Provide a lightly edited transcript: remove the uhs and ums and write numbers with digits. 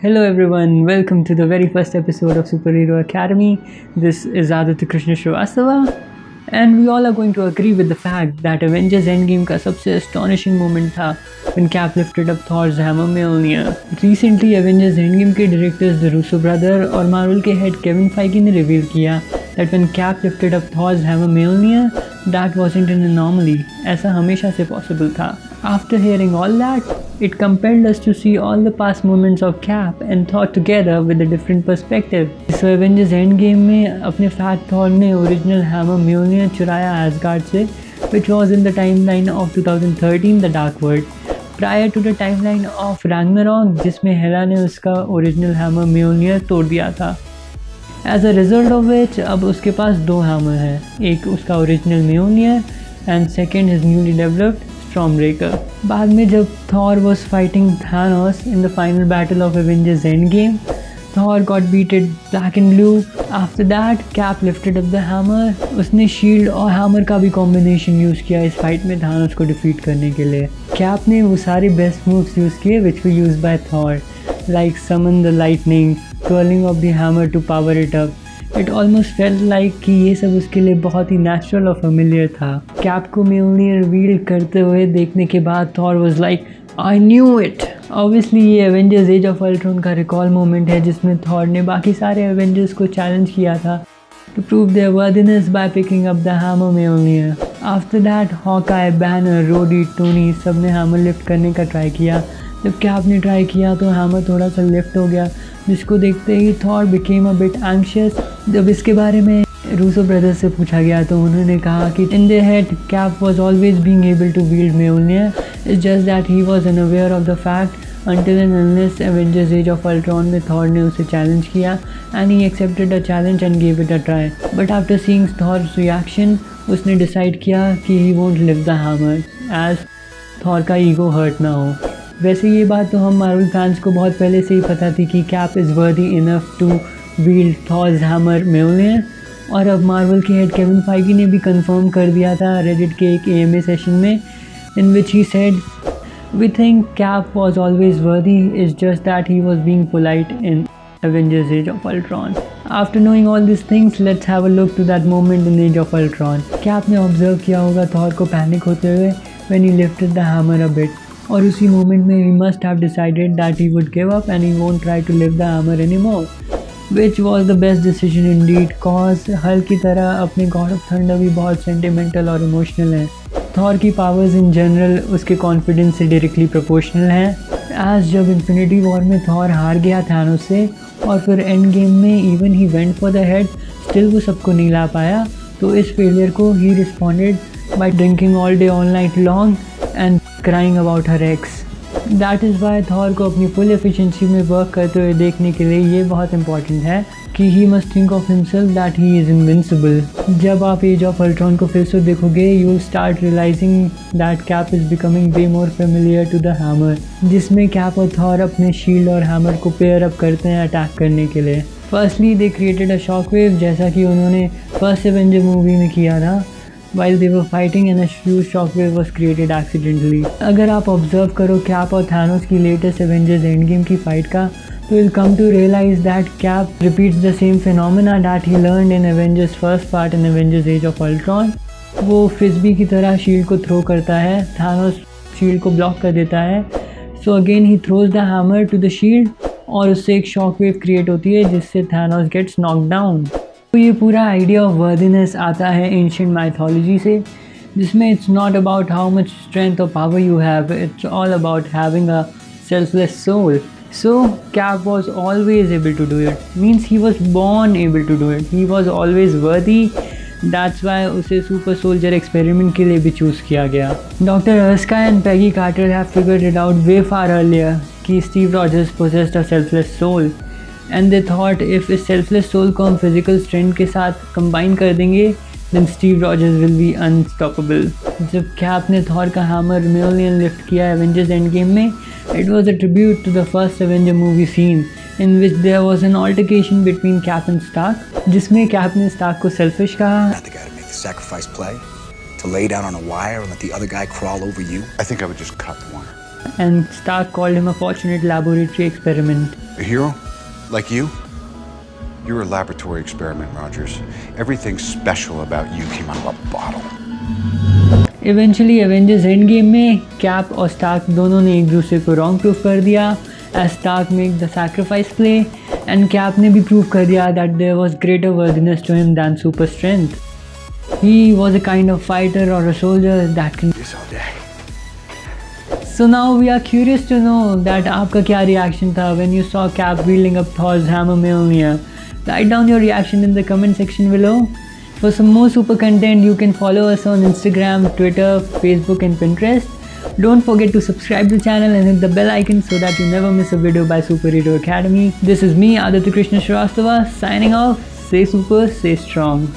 Hello everyone, welcome to the very first episode of Superhero Academy. This is Aditya Krishna Srivastava, and we all are going to agree with the fact that Avengers Endgame का सबसे astonishing moment था when Cap lifted up Thor's hammer Mjolnir. Recently Avengers Endgame के directors The Russo brother और Marvel के head Kevin Feige ने reveal किया that when Cap lifted up Thor's hammer Mjolnir, that wasn't an anomaly. ऐसा हमेशा से possible था. After hearing all that, it compelled us to see all the past moments of Cap and Thor together with a different perspective. So Avengers Endgame में अपने Fat Thor ने original hammer Mjolnir चुराया Asgard से, which was in the timeline of 2013 The Dark World, prior to the timeline of Ragnarok जिसमें हेला ने उसका original hammer Mjolnir तोड़ दिया था. As a result of which अब उसके पास दो hammer हैं, एक उसका original Mjolnir and second his newly developed Stormbreaker. बाद में जब Thor was fighting Thanos in the final battle of Avengers Endgame, Thor got beaten black and blue. After that, Cap lifted up the hammer. उसने shield और hammer का भी combination use किया इस fight में Thanos को defeat करने के लिए. Cap ने वो सारे best moves use किए which were used by Thor, like summon the lightning, twirling of the hammer to power it up. It almost felt like कि ये सब उसके लिए बहुत ही natural और familiar था. कैप को Mjolnir wield करते हुए देखने के बाद Thor was like, I knew it. Obviously ये Avengers Age of Ultron का recall moment है जिसमें Thor ने बाकी सारे Avengers को challenge किया था to prove their worthiness by picking up the hammer Mjolnir. After that, Hawkeye, Banner, Rhodey, Tony सब ने hammer lift करने का try किया. जब कैप ने ट्राई किया तो हैमर थोड़ा सा लिफ्ट हो गया, जिसको देखते ही Thor became a bit anxious. जब इसके बारे में रूसो ब्रदर्स से पूछा गया तो उन्होंने कहा कि in their head cap was always being able to wield Mjolnir. It's just that he was unaware of the fact until and unless Avengers Age of Ultron में थॉर ने उसे चैलेंज किया and he accepted the challenge and gave it a try. But after seeing Thor's reaction, उसने decide किया कि he won't lift the hammer as Thor का ego hurt ना हो. वैसे ये बात तो हम मार्वल फैंस को बहुत पहले से ही पता थी कि cap is worthy enough to wield Thor's hammer Mjolnir, और अब मार्वल के हेड केविन फाइगी ने भी कंफर्म कर दिया था रेडिट के एक AMA सेशन में, in which he said we think Cap was always worthy, is just that he was being polite in Avengers Age of Ultron. After knowing all these things, let's have a look to that moment in Age of Ultron. Cap ने observe किया होगा Thor को panic होते हुए when he lifted the hammer a bit. और उसी moment में he must have decided that he would give up and he won't try to lift the hammer anymore, which was the best decision indeed, cause हल की तरह अपने God of Thunder भी बहुत sentimental और emotional है. Thor की powers in general उसके कॉन्फिडेंस से डायरेक्टली प्रोपोर्शनल हैं. एज जब इन्फिनिटी वॉर में थॉर हार गया थानोस से और फिर एंड गेम में even he went for the head, still वो सबको नहीं ला पाया, तो इस फेलियर को he responded by drinking all day all night long and crying about her ex. That is why Thor को अपनी फुल एफिशिएंसी में वर्क करते हुए देखने के लिए ये बहुत इंपॉर्टेंट है कि he must think of himself that he is invincible. जब आप एज ऑफ अल्ट्रॉन को फिर से देखोगे, you will start realizing that Cap is becoming way more familiar to the hammer, जिसमें कैप और थॉर अपने शील्ड और हैमर को पेयर अप करते हैं अटैक करने के लिए. Firstly, they created a shockwave जैसा कि उन्होंने फर्स्ट एवेंजर मूवी में किया था, while they were fighting and a huge shockwave was created accidentally. अगर आप ऑब्जर्व करो कैप और थानोस की लेटेस्ट एवेंजर्स एंड गेम की फाइट का, तो you'll come to realize that Cap repeats the same phenomena that he learned in Avengers first part in Avengers Age of Ultron. वो frisbee की तरह shield को throw करता है, थानोस शील्ड को ब्लॉक कर देता है, so again he throws the hammer to the shield और उससे एक शॉकवेव क्रिएट होती है जिससे थानोस गेट्स नॉक डाउन. तो ये पूरा आइडिया ऑफ वर्दीनेस आता है एंशिएंट माइथोलॉजी से, जिसमें it's not about how much strength और power you have, it's all about having a selfless soul. So Cap was always able to do it, means he was born able to do it, he was always worthy. That's why उसे super soldier experiment के लिए भी choose किया गया. Doctor Erskine and Peggy Carter have figured it out way far earlier कि Steve Rogers possessed a selfless soul, and they thought if इस selfless soul को हम फिजिकल स्ट्रेंथ के साथ कंबाइन कर देंगे then Steve Rogers will be unstoppable. जब cap ने थॉर का हैमर Mjolnir लिफ्ट किया एवेंजर्स एंड गेम में, it was a tribute to the First Avenger movie scene in which there was an altercation between cap and Stark, जिसमें cap ने Stark को selfish कहा. To lay down on a wire and let the other guy crawl over you? I think I would just cut the wire. and Stark called him a fortunate laboratory experiment. A hero? Like you? You're a laboratory experiment, Rogers. Everything special about you came out of a bottle. Eventually Avengers Endgame में Cap और Stark दोनों ने एक दूसरे को wrong proof कर दिया as Stark made the sacrifice play and Cap ने भी prove कर दिया that there was greater worthiness to him than super strength. He was a kind of fighter or a soldier that can This all day. So now we are curious to know that आपका क्या reaction था when you saw Cap wielding up Thor's hammer Mjolnir. Write down your reaction in the comment section below. For some more super content, you can follow us on Instagram, Twitter, Facebook and Pinterest. Don't forget to subscribe to the channel and hit the bell icon so that you never miss a video by Superhero Academy. This is me, Aditya Krishna Shrivastava, signing off. Stay super, stay strong.